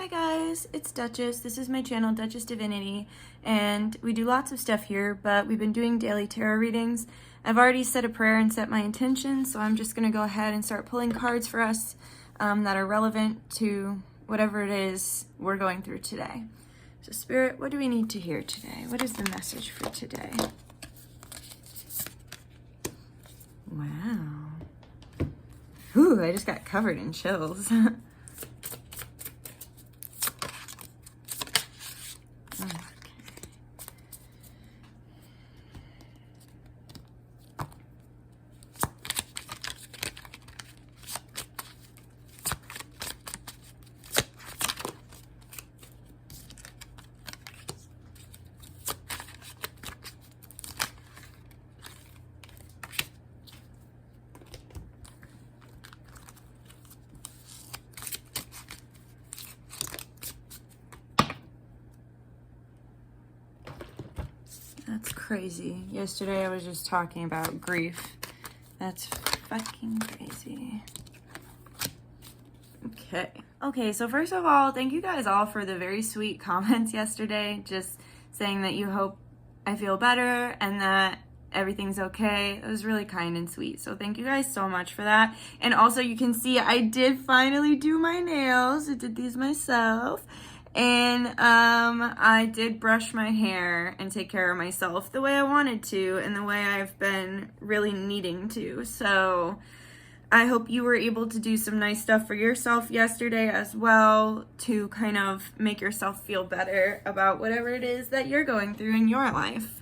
Hi guys, it's Dutchess. This is my channel, Dutchess Divinity, and we do lots of stuff here, but we've been doing daily tarot readings. I've already said a prayer and set my intention, so I'm just going to go ahead and start pulling cards for us that are relevant to whatever it is we're going through today. So Spirit, what do we need to hear today? What is the message for today? Wow. Ooh, I just got covered in chills. That's crazy. Yesterday I was just talking about grief. That's fucking crazy. Okay, so first of all, thank you guys all for the very sweet comments yesterday, just saying that you hope I feel better and that everything's okay. It was really kind and sweet, so thank you guys so much for that. And also, you can see I did finally do my nails. I did these myself. And I did brush my hair and take care of myself the way I wanted to and the way I've been really needing to. So I hope you were able to do some nice stuff for yourself yesterday as well to kind of make yourself feel better about whatever it is that you're going through in your life.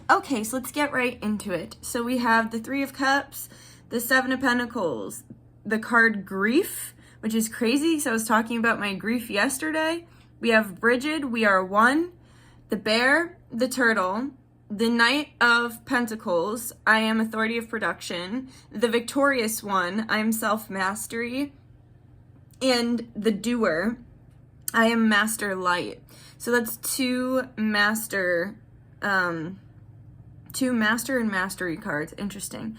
Okay, so let's get right into it. So we have the Three of Cups, the Seven of Pentacles, the card Grief, which is crazy. So I was talking about my grief yesterday. We have Brigid, we are one, the Bear, the Turtle, the Knight of Pentacles, I am authority of production, the Victorious One, I am self-mastery, and the Doer, I am master light. So that's two master and mastery cards. Interesting.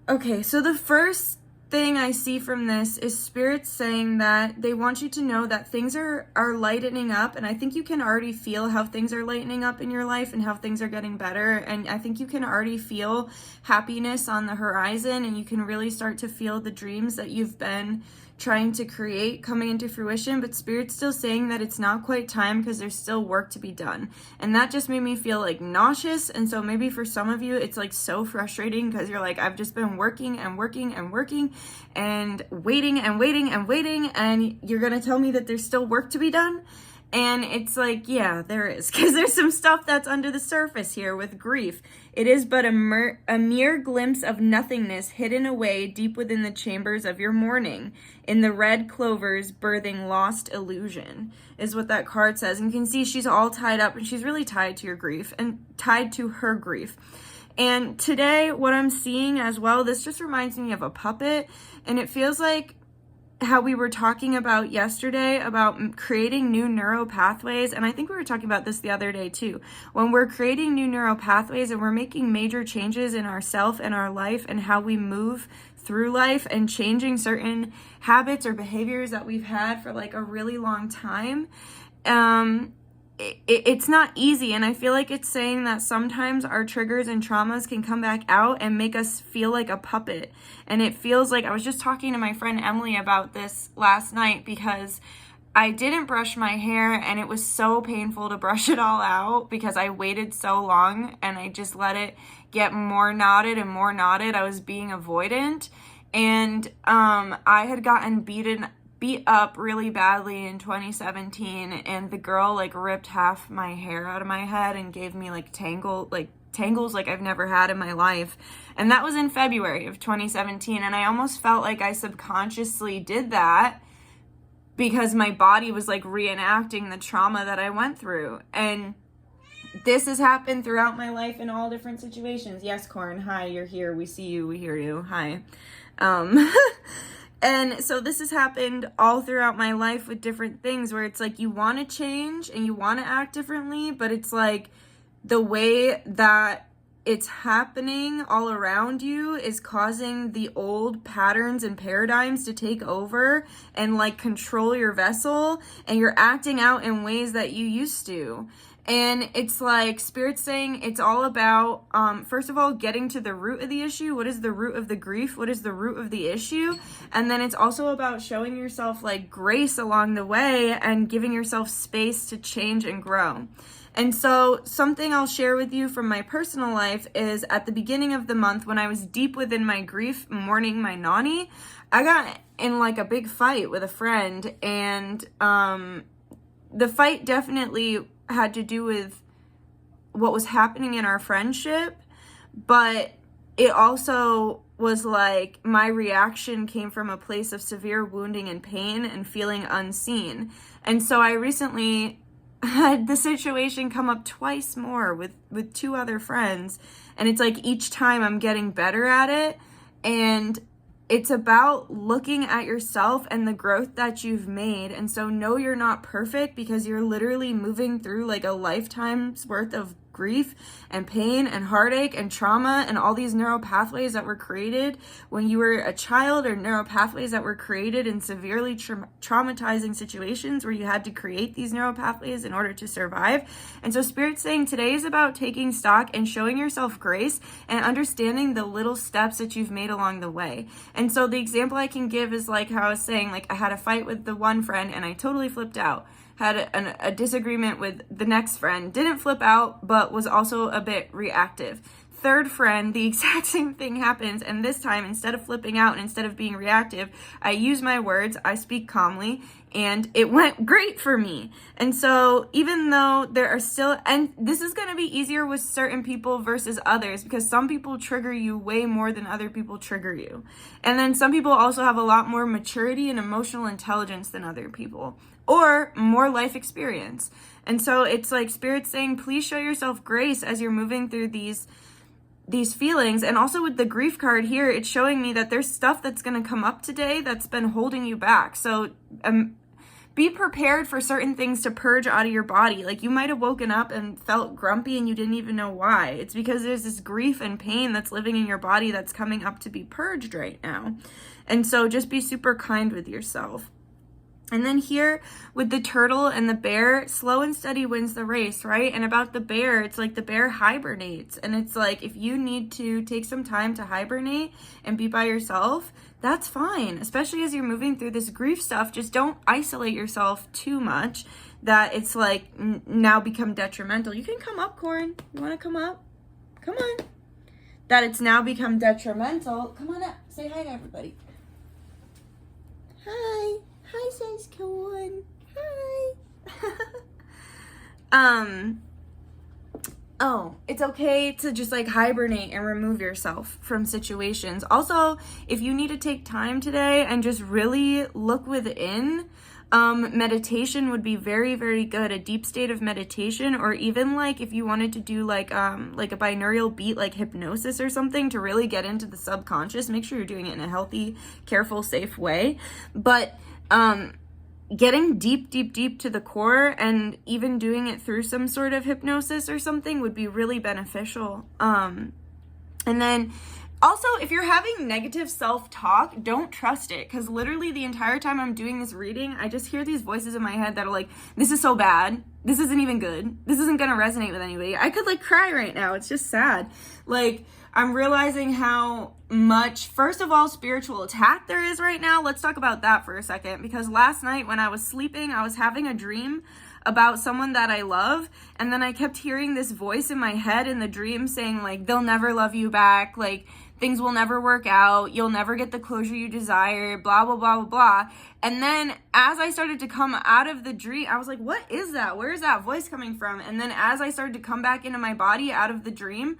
Okay, so the first thing I see from this is Spirit saying that they want you to know that things are lightening up, and I think you can already feel how things are lightening up in your life and how things are getting better, and I think you can already feel happiness on the horizon, and you can really start to feel the dreams that you've been trying to create coming into fruition. But Spirit's still saying that it's not quite time because there's still work to be done, and that just made me feel like nauseous. And so maybe for some of you it's like so frustrating because you're like, I've just been working and working and working and waiting and waiting and waiting, and you're gonna tell me that there's still work to be done. And it's like, yeah, there is, because there's some stuff that's under the surface here with grief. It is but a mere glimpse of nothingness hidden away deep within the chambers of your mourning, in the red clovers birthing lost illusion, is what that card says. And you can see she's all tied up, and she's really tied to your grief and tied to her grief. And today, what I'm seeing as well, this just reminds me of a puppet, and it feels like how we were talking about yesterday about creating new neural pathways. And I think we were talking about this the other day too. When we're creating new neural pathways and we're making major changes in ourself and our life and how we move through life and changing certain habits or behaviors that we've had for like a really long time, it's not easy. And I feel like it's saying that sometimes our triggers and traumas can come back out and make us feel like a puppet. And it feels like, I was just talking to my friend Emily about this last night because I didn't brush my hair, and it was so painful to brush it all out because I waited so long and I just let it get more knotted and more knotted. I was being avoidant, and I had gotten beat up really badly in 2017, and the girl like ripped half my hair out of my head and gave me like tangles like I've never had in my life. And that was in February of 2017, and I almost felt like I subconsciously did that because my body was like reenacting the trauma that I went through. And this has happened throughout my life in all different situations. Yes, Corn, hi, you're here, we see you, we hear you, hi. And so this has happened all throughout my life with different things where it's like you want to change and you want to act differently, but it's like the way that it's happening all around you is causing the old patterns and paradigms to take over and like control your vessel, and you're acting out in ways that you used to. And it's like Spirit's saying it's all about, first of all, getting to the root of the issue. What is the root of the grief? What is the root of the issue? And then it's also about showing yourself like grace along the way and giving yourself space to change and grow. And so something I'll share with you from my personal life is at the beginning of the month when I was deep within my grief, mourning my nanny, I got in like a big fight with a friend, and the fight definitely had to do with what was happening in our friendship, but it also was like my reaction came from a place of severe wounding and pain and feeling unseen. And so I recently had the situation come up twice more with two other friends, and it's like each time I'm getting better at it. And it's about looking at yourself and the growth that you've made. And so no, you're not perfect, because you're literally moving through like a lifetime's worth of grief and pain and heartache and trauma and all these neural pathways that were created when you were a child, or neural pathways that were created in severely traumatizing situations where you had to create these neural pathways in order to survive. And so Spirit's saying today is about taking stock and showing yourself grace and understanding the little steps that you've made along the way. And so the example I can give is like how I was saying, like I had a fight with the one friend and I totally flipped out. Had a disagreement with the next friend, didn't flip out, but was also a bit reactive. Third friend, the exact same thing happens, and this time, instead of flipping out and instead of being reactive, I use my words, I speak calmly, and it went great for me. And so even though there are still, and this is going to be easier with certain people versus others, because some people trigger you way more than other people trigger you. And then some people also have a lot more maturity and emotional intelligence than other people, or more life experience. And so it's like Spirit's saying, please show yourself grace as you're moving through these feelings. And also with the grief card here, it's showing me that there's stuff that's going to come up today that's been holding you back. So be prepared for certain things to purge out of your body. Like you might have woken up and felt grumpy and you didn't even know why. It's because there's this grief and pain that's living in your body that's coming up to be purged right now. And so just be super kind with yourself. And then here with the turtle and the bear, slow and steady wins the race, right? And about the bear, it's like the bear hibernates. And it's like if you need to take some time to hibernate and be by yourself, that's fine. Especially as you're moving through this grief stuff, just don't isolate yourself too much that it's like now become detrimental. You can come up, Corin. You want to come up? Come on. That it's now become detrimental. Come on up. Say hi to everybody. Hi. Hi, says Cohen. Hi. Oh, it's okay to just like hibernate and remove yourself from situations. Also, if you need to take time today and just really look within, meditation would be very, very good. A deep state of meditation, or even like if you wanted to do like a binaural beat, like hypnosis or something, to really get into the subconscious. Make sure you're doing it in a healthy, careful, safe way. But getting deep to the core and even doing it through some sort of hypnosis or something would be really beneficial. And then also, if you're having negative self-talk, don't trust it, because literally the entire time I'm doing this reading, I just hear these voices in my head that are like, this is so bad. This isn't even good. This isn't going to resonate with anybody. I could like cry right now. It's just sad. Like, I'm realizing how much, first of all, spiritual attack there is right now. Let's talk about that for a second, because last night when I was sleeping, I was having a dream about someone that I love, and then I kept hearing this voice in my head in the dream saying like, they'll never love you back, like things will never work out, you'll never get the closure you desire, blah, blah, blah, blah, blah. And then as I started to come out of the dream, I was like, what is that? Where is that voice coming from? And then as I started to come back into my body out of the dream,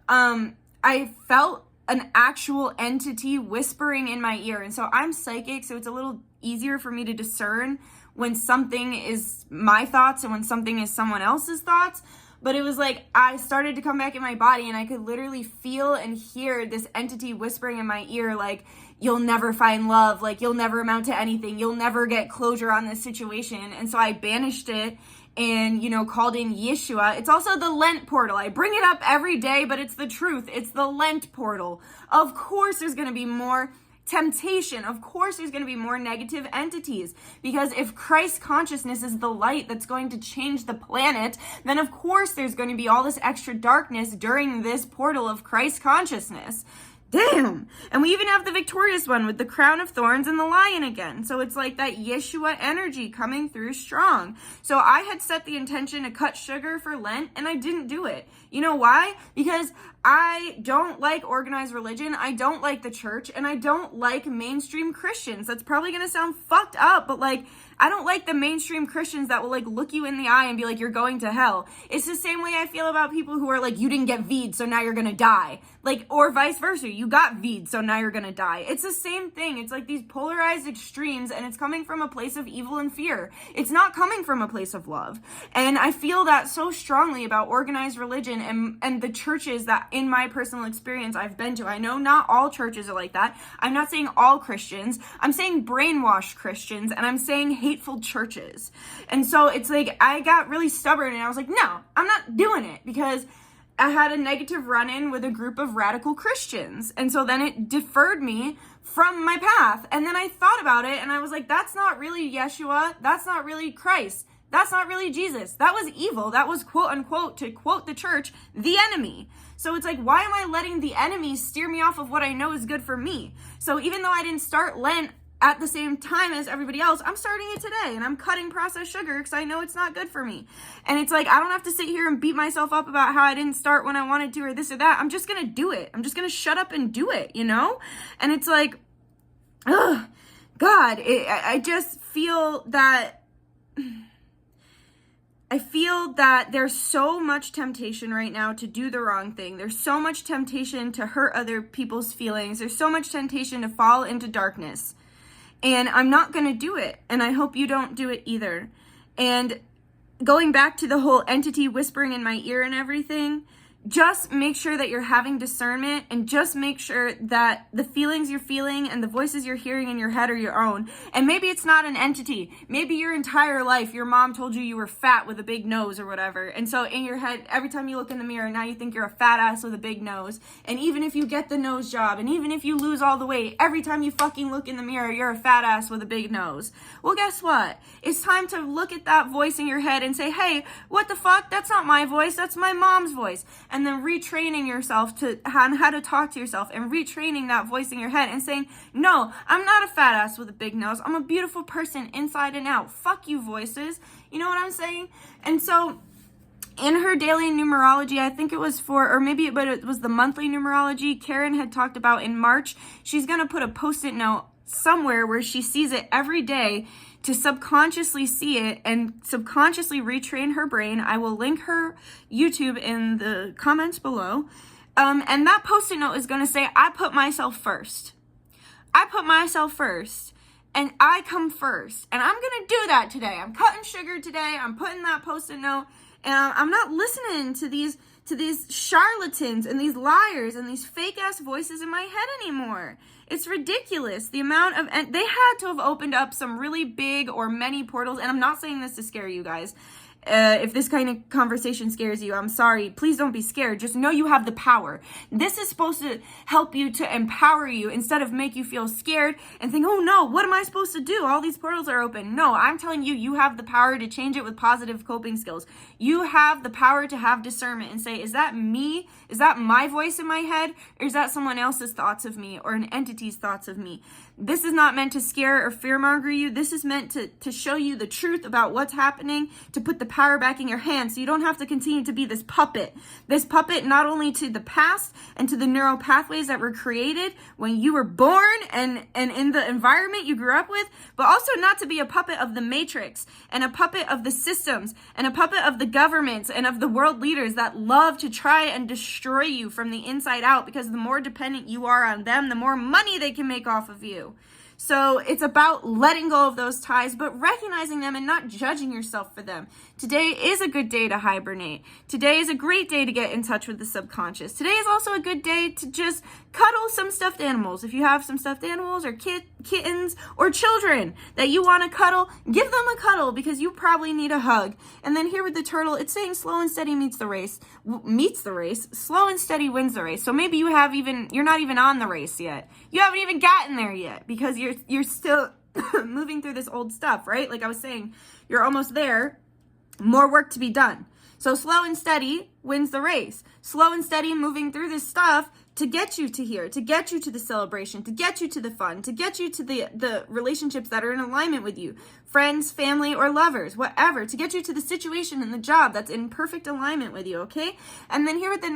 I felt an actual entity whispering in my ear. And so I'm psychic, so it's a little easier for me to discern when something is my thoughts and when something is someone else's thoughts. But it was like I started to come back in my body and I could literally feel and hear this entity whispering in my ear like, you'll never find love, like you'll never amount to anything, you'll never get closure on this situation. And so I banished it and, called in Yeshua. It's also the Lent portal. I bring it up every day, but it's the truth. It's the Lent portal. Of course, there's going to be more temptation. Of course, there's going to be more negative entities, because if Christ consciousness is the light that's going to change the planet, then of course there's going to be all this extra darkness during this portal of Christ consciousness. Damn. And we even have the victorious one with the crown of thorns and the lion again. So it's like that Yeshua energy coming through strong. So I had set the intention to cut sugar for Lent, and I didn't do it. You know why? Because I don't like organized religion, I don't like the church, and I don't like mainstream Christians. That's probably going to sound fucked up, but I don't like the mainstream Christians that will look you in the eye and be like, you're going to hell. It's the same way I feel about people who are like, you didn't get V'd, so now you're going to die. Or vice versa, you got V'd, so now you're going to die. It's the same thing. It's like these polarized extremes, and it's coming from a place of evil and fear. It's not coming from a place of love. And I feel that so strongly about organized religion and the churches that, in my personal experience, I've been to. I know not all churches are like that. I'm not saying all Christians. I'm saying brainwashed Christians, and I'm saying hateful churches. And so it's like I got really stubborn, and I was like, no, I'm not doing it, because I had a negative run-in with a group of radical Christians. And so then it deferred me from my path. And then I thought about it, and I was like, that's not really Yeshua. That's not really Christ. That's not really Jesus. That was evil. That was, quote unquote, to quote the church, the enemy. So it's like, why am I letting the enemy steer me off of what I know is good for me? So even though I didn't start Lent at the same time as everybody else, I'm starting it today, and I'm cutting processed sugar because I know it's not good for me. And it's like, I don't have to sit here and beat myself up about how I didn't start when I wanted to or this or that. I'm just going to do it. I'm just going to shut up and do it, And it's like, ugh, God, I just feel that... I feel that there's so much temptation right now to do the wrong thing. There's so much temptation to hurt other people's feelings. There's so much temptation to fall into darkness. And I'm not going to do it. And I hope you don't do it either. And going back to the whole entity whispering in my ear and everything, just make sure that you're having discernment, and just make sure that the feelings you're feeling and the voices you're hearing in your head are your own. And maybe it's not an entity. Maybe your entire life, your mom told you were fat with a big nose or whatever. And so in your head, every time you look in the mirror, now you think you're a fat ass with a big nose. And even if you get the nose job, and even if you lose all the weight, every time you fucking look in the mirror, you're a fat ass with a big nose. Well, guess what? It's time to look at that voice in your head and say, hey, what the fuck? That's not my voice. That's my mom's voice. And then retraining yourself to how to talk to yourself, and retraining that voice in your head and saying, no, I'm not a fat ass with a big nose. I'm a beautiful person inside and out. Fuck you, voices. You know what I'm saying? And so in her daily numerology, I think it was it was the monthly numerology Karen had talked about in March, she's going to put a post-it note somewhere where she sees it every day to subconsciously see it and subconsciously retrain her brain. I will link her YouTube in the comments below. And that post-it note is going to say, I put myself first. I put myself first. And I come first. And I'm going to do that today. I'm cutting sugar today. I'm putting that post-it note. And I'm not listening to these charlatans and these liars and these fake ass voices in my head anymore. It's ridiculous. The amount of, and they had to have opened up some really big or many portals. And I'm not saying this to scare you guys. If this kind of conversation scares you, I'm sorry. Please don't be scared. Just know you have the power. This is supposed to help you, to empower you, instead of make you feel scared and think, oh no, what am I supposed to do? All these portals are open. No, I'm telling you, you have the power to change it with positive coping skills. You have the power to have discernment and say, is that me? Is that my voice in my head? Or is that someone else's thoughts of me, or an entity's thoughts of me? This is not meant to scare or fearmonger you. This is meant to show you the truth about what's happening, to put the power back in your hands so you don't have to continue to be this puppet. This puppet not only to the past and to the neural pathways that were created when you were born and in the environment you grew up with, but also not to be a puppet of the matrix and a puppet of the systems and a puppet of the governments and of the world leaders that love to try and destroy you from the inside out, because the more dependent you are on them, the more money they can make off of you. So it's about letting go of those ties, but recognizing them and not judging yourself for them. Today is a good day to hibernate. Today is a great day to get in touch with the subconscious. Today is also a good day to just cuddle some stuffed animals. If you have some stuffed animals or kittens or children that you want to cuddle, give them a cuddle because you probably need a hug. And then here with the turtle, it's saying slow and steady meets the race. Slow and steady wins the race. So maybe you're not even on the race yet. You haven't even gotten there yet because you're still moving through this old stuff, right? Like I was saying, you're almost there. More work to be done. So slow and steady wins the race. Slow and steady moving through this stuff to get you to here, to get you to the celebration, to get you to the fun, to get you to the relationships that are in alignment with you. Friends, family, or lovers, whatever. To get you to the situation and the job that's in perfect alignment with you, okay? And then here with the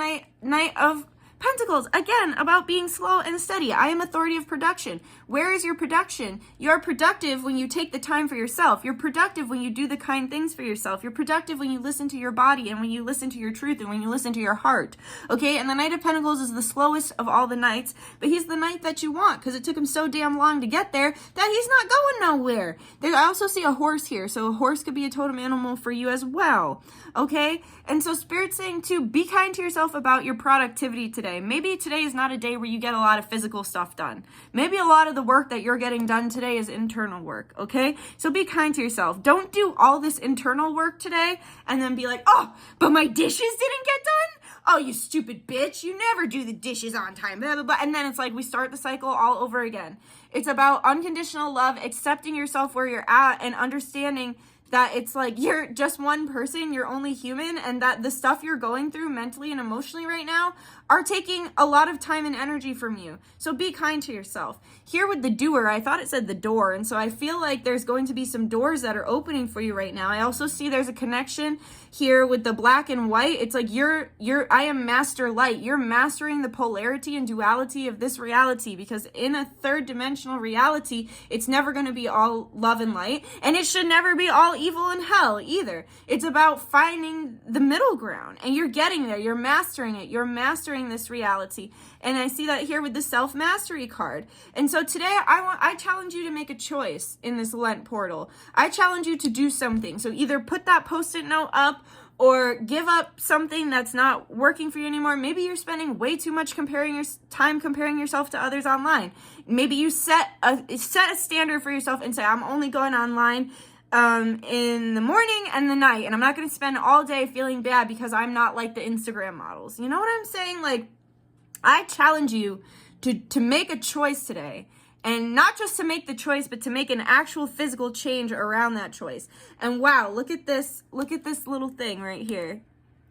Knight of Pentacles, again, about being slow and steady. I am authority of production. Where is your production? You're productive when you take the time for yourself. You're productive when you do the kind things for yourself. You're productive when you listen to your body and when you listen to your truth and when you listen to your heart. Okay, and the Knight of Pentacles is the slowest of all the knights, but he's the knight that you want because it took him so damn long to get there that he's not going nowhere. I also see a horse here, so a horse could be a totem animal for you as well. Okay, and so Spirit's saying to be kind to yourself about your productivity today. Maybe today is not a day where you get a lot of physical stuff done. Maybe a lot of the work that you're getting done today is internal work, okay? So be kind to yourself. Don't do all this internal work today and then be like, oh, but my dishes didn't get done? Oh, you stupid bitch. You never do the dishes on time, blah, blah, blah. And then it's like we start the cycle all over again. It's about unconditional love, accepting yourself where you're at and understanding that it's like you're just one person, you're only human, and that the stuff you're going through mentally and emotionally right now are taking a lot of time and energy from you. So be kind to yourself. Here with the doer, I thought it said the door, and so I feel like there's going to be some doors that are opening for you right now. I also see there's a connection here with the black and white. It's like I am master light. You're mastering the polarity and duality of this reality, because in a third dimensional reality, it's never going to be all love and light, and it should never be all evil and hell either. It's about finding the middle ground, and you're getting there. You're mastering it. You're mastering this reality. And I see that here with the self-mastery card. And so today I challenge you to make a choice in this Lent portal. I challenge you to do something. So either put that Post-it note up or give up something that's not working for you anymore. Maybe you're spending way too much comparing yourself to others online. Maybe you set a standard for yourself and say, I'm only going online in the morning and the night, and I'm not going to spend all day feeling bad because I'm not like the Instagram models. You know what I'm saying? Like, I challenge you to make a choice today, and not just to make the choice, but to make an actual physical change around that choice. And wow, look at this little thing right here.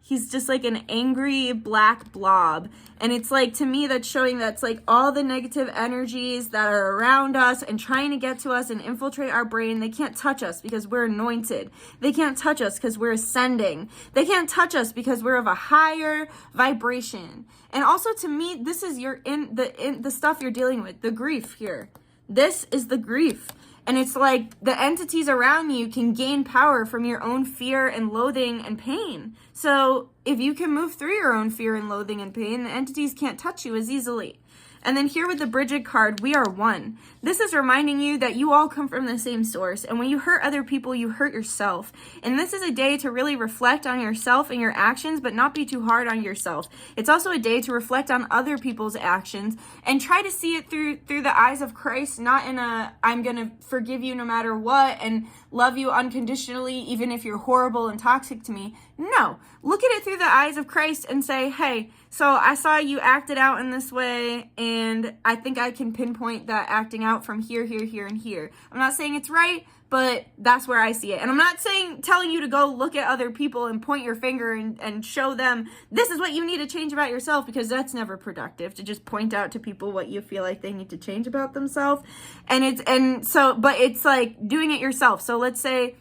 He's just like an angry black blob. And it's like, to me, that's showing that's like all the negative energies that are around us and trying to get to us and infiltrate our brain. They can't touch us because we're anointed. They can't touch us because we're ascending. They can't touch us because we're of a higher vibration. And also, to me, this is the stuff you're dealing with, the grief here. This is the grief. And it's like the entities around you can gain power from your own fear and loathing and pain. So if you can move through your own fear and loathing and pain, the entities can't touch you as easily. And then here with the Bridget card, we are one. This is reminding you that you all come from the same source. And when you hurt other people, you hurt yourself. And this is a day to really reflect on yourself and your actions, but not be too hard on yourself. It's also a day to reflect on other people's actions and try to see it through the eyes of Christ, not in a, I'm going to forgive you no matter what and love you unconditionally, even if you're horrible and toxic to me. No, look at it through the eyes of Christ and say, hey, so I saw you acted out in this way, and I think I can pinpoint that acting out from here, here, here, and here. I'm not saying it's right, but that's where I see it. And I'm not telling you to go look at other people and point your finger and show them this is what you need to change about yourself, because that's never productive, to just point out to people what you feel like they need to change about themselves. But it's like doing it yourself. So let's say,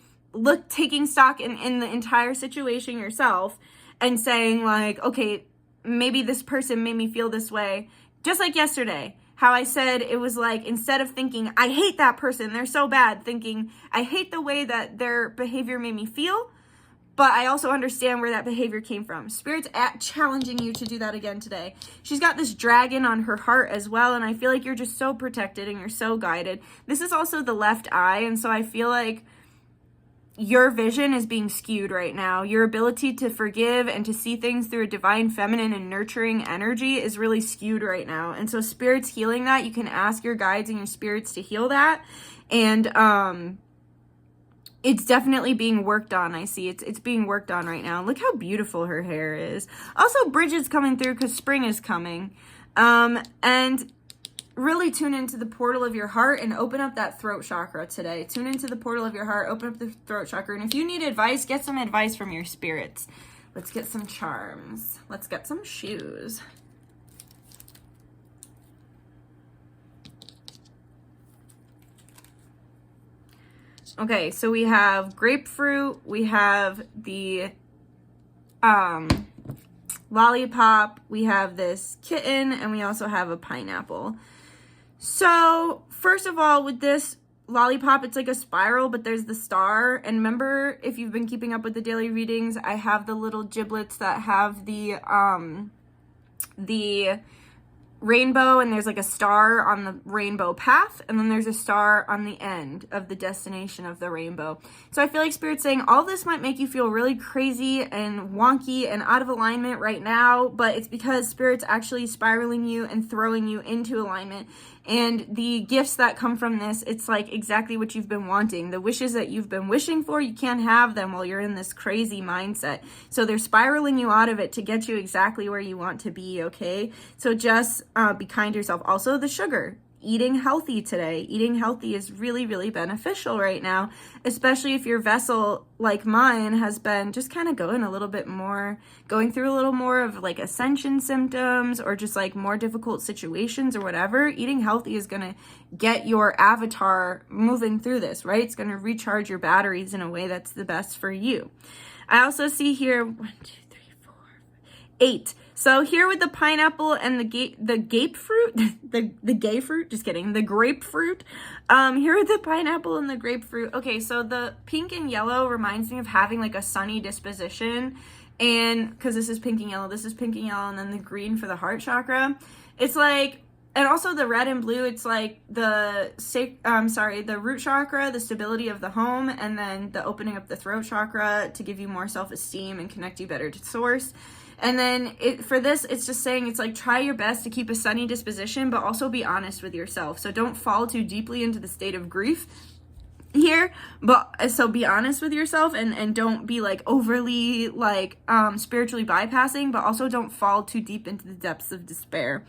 taking stock in the entire situation yourself and saying like, okay, maybe this person made me feel this way. Just like yesterday, how I said it was like, instead of thinking, I hate that person, they're so bad, thinking, I hate the way that their behavior made me feel. but I also understand where that behavior came from. Spirit's challenging you to do that again today. She's got this dragon on her heart as well, and I feel like you're just so protected and you're so guided. This is also the left eye, and so I feel like your vision is being skewed right now. Your ability to forgive and to see things through a divine feminine and nurturing energy is really skewed right now. And so Spirit's healing that. You can ask your guides and your spirits to heal that. And it's definitely being worked on. I see it's being worked on right now. Look how beautiful her hair is. Also, Bridget's coming through because spring is coming. And really tune into the portal of your heart and open up that throat chakra today. Tune into the portal of your heart, open up the throat chakra. And if you need advice, get some advice from your spirits. Let's get some charms. Let's get some shoes. Okay, so we have grapefruit, we have the lollipop, we have this kitten, and we also have a pineapple. So, first of all, with this lollipop, it's like a spiral, but there's the star. And remember, if you've been keeping up with the daily readings, I have the little giblets that have the rainbow, and there's like a star on the rainbow path, and then there's a star on the end of the destination of the rainbow. So I feel like Spirit's saying all this might make you feel really crazy and wonky and out of alignment right now, but it's because Spirit's actually spiraling you and throwing you into alignment. And the gifts that come from this, it's like exactly what you've been wanting. The wishes that you've been wishing for, you can't have them while you're in this crazy mindset. So they're spiraling you out of it to get you exactly where you want to be, okay? So just be kind to yourself. Also, the sugar. Eating healthy today. Eating healthy is really, really beneficial right now, especially if your vessel, like mine, has been just kind of going through a little more of like ascension symptoms or just like more difficult situations or whatever. Eating healthy is going to get your avatar moving through this, right? It's going to recharge your batteries in a way that's the best for you. I also see here 1, 2, 3, 4, 8. So here with the pineapple and the grapefruit, the grapefruit. Here with the pineapple and the grapefruit. Okay, so the pink and yellow reminds me of having like a sunny disposition, and because this is pink and yellow, and then the green for the heart chakra. It's like, and also the red and blue, it's like the root chakra, the stability of the home, and then the opening up the throat chakra to give you more self-esteem and connect you better to source. And then for this, it's just saying, it's like, try your best to keep a sunny disposition, but also be honest with yourself. So don't fall too deeply into the state of grief here, but so be honest with yourself and don't be like overly like spiritually bypassing, but also don't fall too deep into the depths of despair.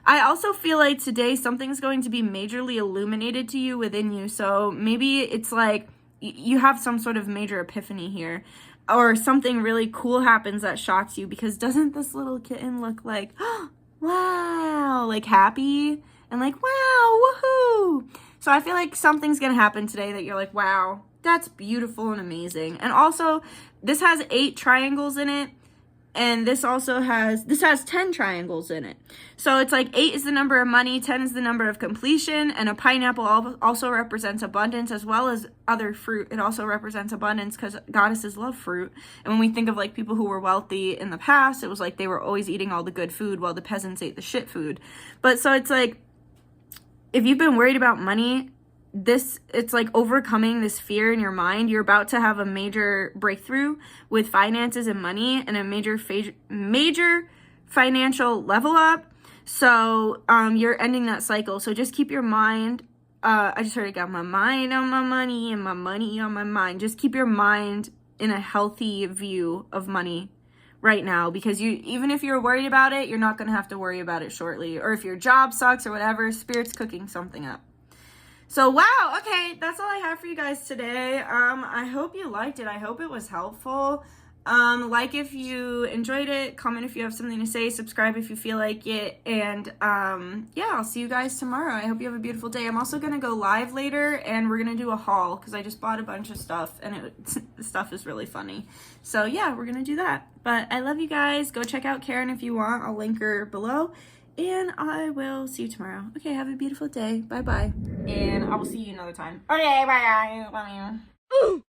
I also feel like today something's going to be majorly illuminated to you within you. So maybe it's like you have some sort of major epiphany here, or something really cool happens that shocks you, because doesn't this little kitten look like, oh, wow, like happy and like, wow, woohoo. So I feel like something's going to happen today that you're like, wow, that's beautiful and amazing. And also, this has 8 triangles in it. And this has 10 triangles in it. So it's like 8 is the number of money, 10 is the number of completion, and a pineapple also represents abundance as well as other fruit. It also represents abundance because goddesses love fruit. And when we think of like people who were wealthy in the past, it was like they were always eating all the good food while the peasants ate the shit food. But so it's like, if you've been worried about money, it's like overcoming this fear in your mind. You're about to have a major breakthrough with finances and money, and a major financial level up. So you're ending that cycle. So just keep your mind. I just heard it, got my mind on my money and my money on my mind. Just keep your mind in a healthy view of money right now, because even if you're worried about it, you're not going to have to worry about it shortly. Or if your job sucks or whatever, Spirit's cooking something up. So, wow, okay, that's all I have for you guys today. I hope you liked it. I hope it was helpful. Like if you enjoyed it, comment if you have something to say, subscribe if you feel like it, and yeah, I'll see you guys tomorrow. I hope you have a beautiful day. I'm also going to go live later, and we're going to do a haul, because I just bought a bunch of stuff, and the stuff is really funny. So, yeah, we're going to do that. But I love you guys. Go check out Karen if you want. I'll link her below. And I will see you tomorrow. Okay, have a beautiful day. Bye-bye. And I will see you another time. Okay, bye. Love you.